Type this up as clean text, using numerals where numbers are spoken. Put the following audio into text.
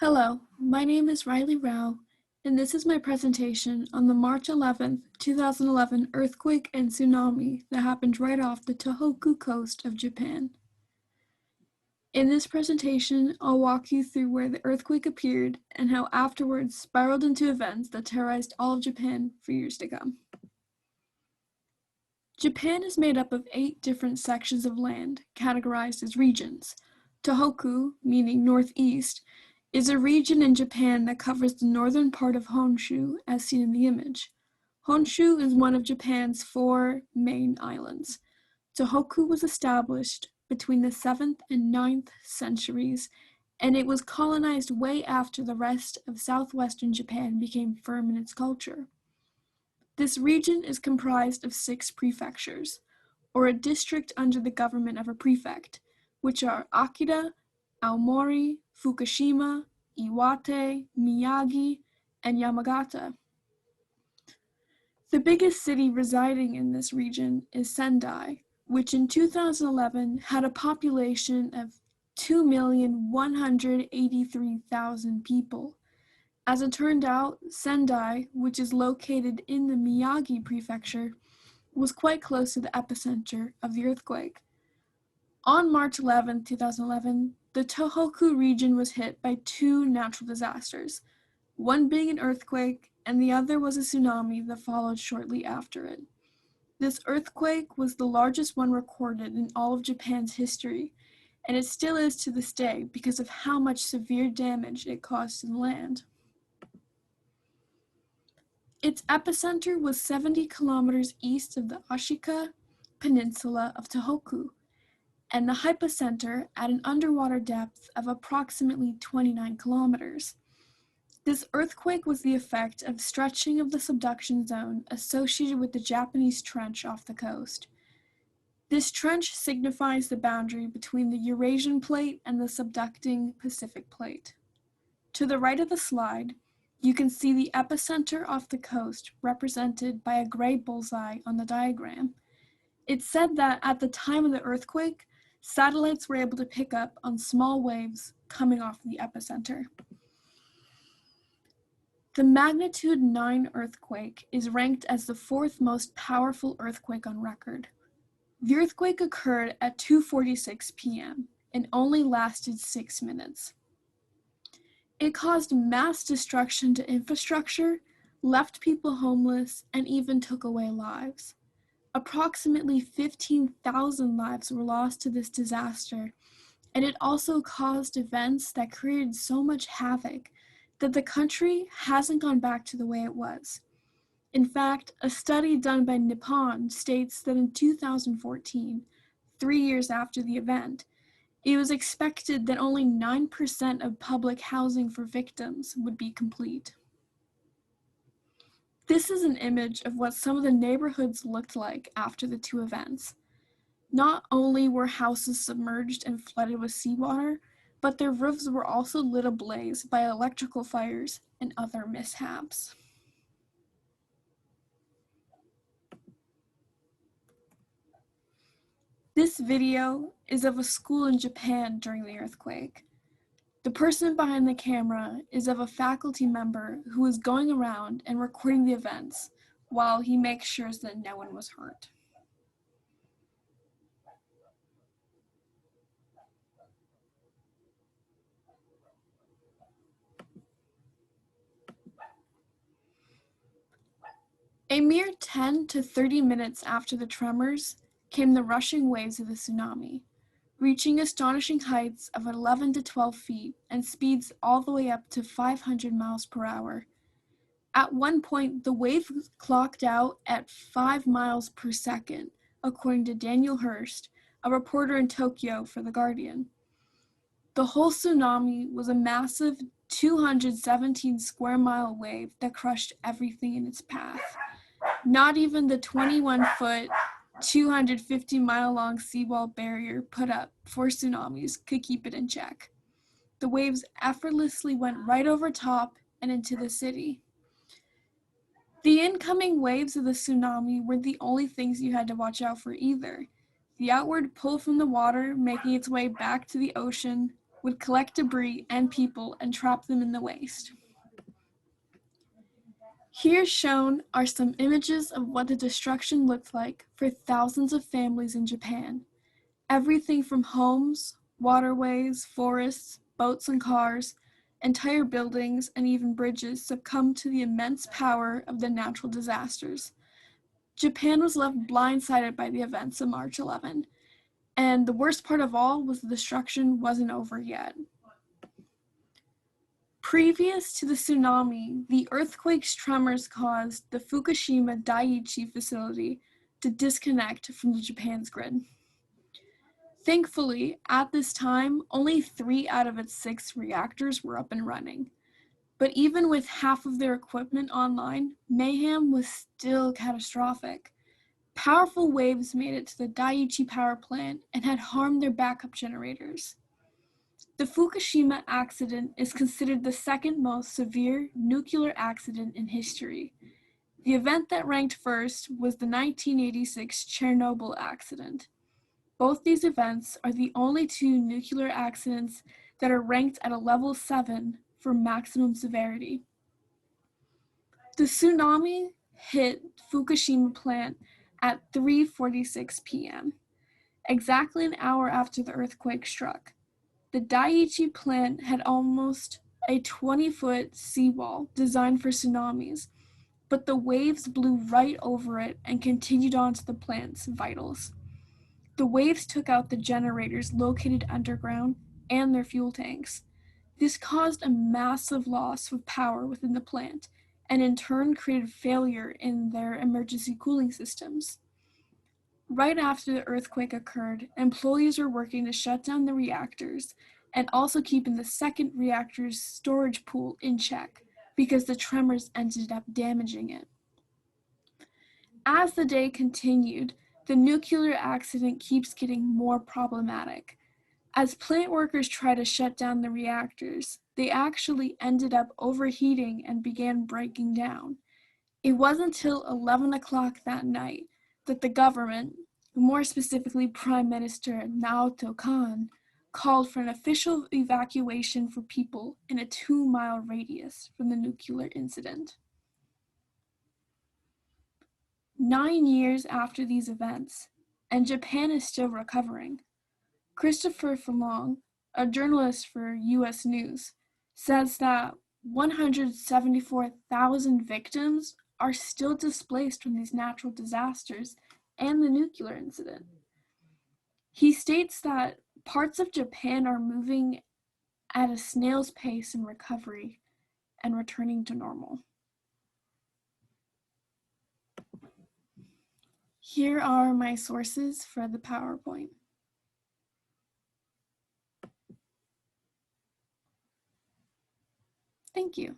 Hello, my name is Riley Rao, and this is my presentation on the March 11th, 2011 earthquake and tsunami that happened right off the Tohoku coast of Japan. In this presentation, I'll walk you through where the earthquake appeared and how afterwards spiraled into events that terrorized all of Japan for years to come. Japan is made up of 8 different sections of land, categorized as regions. Tohoku, meaning northeast, is a region in Japan that covers the northern part of Honshu, as seen in the image. Honshu is one of Japan's 4 main islands. Tohoku was established between the 7th and 9th centuries, and it was colonized way after the rest of southwestern Japan became firm in its culture. This region is comprised of 6 prefectures, or a district under the government of a prefect, which are Akita, Aomori, Fukushima, Iwate, Miyagi, and Yamagata. The biggest city residing in this region is Sendai, which in 2011 had a population of 2,183,000 people. As it turned out, Sendai, which is located in the Miyagi prefecture, was quite close to the epicenter of the earthquake. On March 11, 2011, the Tohoku region was hit by 2 natural disasters, one being an earthquake and the other was a tsunami that followed shortly after it. This earthquake was the largest one recorded in all of Japan's history, and it still is to this day because of how much severe damage it caused to the land. Its epicenter was 70 kilometers east of the Ashika Peninsula of Tohoku, and the hypocenter at an underwater depth of approximately 29 kilometers. This earthquake was the effect of stretching of the subduction zone associated with the Japanese trench off the coast. This trench signifies the boundary between the Eurasian plate and the subducting Pacific plate. To the right of the slide, you can see the epicenter off the coast represented by a gray bullseye on the diagram. It's said that at the time of the earthquake, satellites were able to pick up on small waves coming off the epicenter. The magnitude 9 earthquake is ranked as the 4th most powerful earthquake on record. The earthquake occurred at 2:46 p.m. and only lasted 6 minutes. It caused mass destruction to infrastructure, left people homeless, and even took away lives. Approximately 15,000 lives were lost to this disaster, and it also caused events that created so much havoc that the country hasn't gone back to the way it was. In fact, a study done by Nippon states that in 2014, 3 years after the event, it was expected that only 9% of public housing for victims would be complete. This is an image of what some of the neighborhoods looked like after the 2 events. Not only were houses submerged and flooded with seawater, but their roofs were also lit ablaze by electrical fires and other mishaps. This video is of a school in Japan during the earthquake. The person behind the camera is of a faculty member who is going around and recording the events while he makes sure that no one was hurt. A mere 10 to 30 minutes after the tremors came the rushing waves of the tsunami, reaching astonishing heights of 11 to 12 feet and speeds all the way up to 500 miles per hour. At one point, the wave clocked out at 5 miles per second, according to Daniel Hurst, a reporter in Tokyo for The Guardian. The whole tsunami was a massive 217 square mile wave that crushed everything in its path. Not even the 21-foot, 250-mile-long seawall barrier put up for tsunamis could keep it in check. The waves effortlessly went right over top and into the city. The incoming waves of the tsunami were the only things you had to watch out for either. The outward pull from the water making its way back to the ocean, would collect debris and people and trap them in the waste. Here shown are some images of what the destruction looked like for thousands of families in Japan. Everything from homes, waterways, forests, boats and cars, entire buildings, and even bridges succumbed to the immense power of the natural disasters. Japan was left blindsided by the events of March 11, and the worst part of all was the destruction wasn't over yet. Previous to the tsunami, the earthquake's tremors caused the Fukushima Daiichi facility to disconnect from Japan's grid. Thankfully, at this time, only 3 out of its 6 reactors were up and running. But even with half of their equipment online, mayhem was still catastrophic. Powerful waves made it to the Daiichi power plant and had harmed their backup generators. The Fukushima accident is considered the second most severe nuclear accident in history. The event that ranked first was the 1986 Chernobyl accident. Both these events are the only 2 nuclear accidents that are ranked at a level 7 for maximum severity. The tsunami hit Fukushima plant at 3:46 p.m., exactly an hour after the earthquake struck. The Daiichi plant had almost a 20-foot seawall designed for tsunamis, but the waves blew right over it and continued on to the plant's vitals. The waves took out the generators located underground and their fuel tanks. This caused a massive loss of power within the plant, and in turn created failure in their emergency cooling systems. Right after the earthquake occurred, employees were working to shut down the reactors and also keeping the second reactor's storage pool in check because the tremors ended up damaging it. As the day continued, the nuclear accident keeps getting more problematic. As plant workers try to shut down the reactors, they actually ended up overheating and began breaking down. It wasn't until 11 o'clock that night that the government, more specifically Prime Minister Naoto Kan, called for an official evacuation for people in a 2-mile radius from the nuclear incident. 9 years after these events, and Japan is still recovering. Christopher Furlong, a journalist for U.S. News, says that 174,000 victims are still displaced from these natural disasters and the nuclear incident. He states that parts of Japan are moving at a snail's pace in recovery and returning to normal. Here are my sources for the PowerPoint. Thank you.